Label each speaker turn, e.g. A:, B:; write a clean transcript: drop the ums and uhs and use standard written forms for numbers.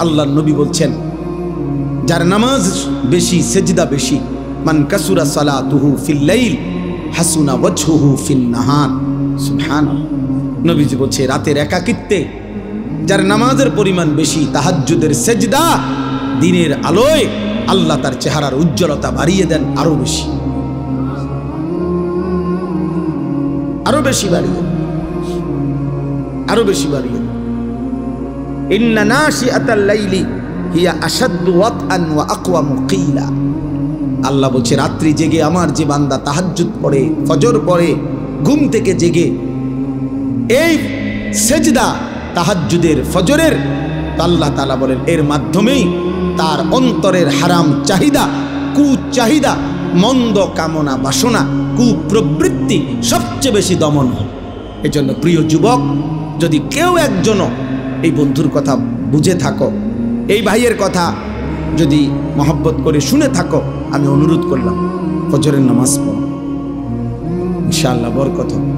A: আল্লাহর নবী বলছেন, যার নামাজ বেশি, সেজদা বেশি, মান কাসুরা সালাতুহু ফিল লাইল হাসুনা ওয়াজহুহু ফিন নাহার। সুবহানাল্লাহ। নবীজি বলছে, রাতের একাকিত্বে যার নামাজের পরিমাণ বেশি, তাহাজ্জুদের সেজদা, দিনের আলোয় আল্লাহ তার চেহারার উজ্জ্বলতা বাড়িয়ে দেন আরো বেশি, আরো বেশি বাড়িয়ে, আরো বেশি বাড়িয়ে। ইন্না নাশিআতাল লাইলি হিয়া আশাদ্দু ওয়াতআন ওয়া আকওয়ামু কিলা। আল্লাহ বলছে, রাত্রি জেগে আমার যে বান্দা তাহাজ্জুদ পড়ে, ফজর পড়ে, ঘুম থেকে জেগে এই সেজদা তাহাজ্জুদের, ফজরের, আল্লাহ তাআলা বলেন এর মাধ্যমেই তার অন্তরের হারাম চাহিদা, কুচাহিদা, মন্দ কামনা বাসনা, কুপ্রবৃত্তি সবচেয়ে বেশি দমন হয়। এজন্য প্রিয় যুবক, যদি কেউ একজনও এই বন্ধুর কথা বুঝে থাকো, এই ভাইয়ের কথা যদি মহব্বত করে শুনে থাকো, আমি অনুরোধ করলাম ফজরের নামাজ পড়ো, ইনশাআল্লাহ বরকত হবে।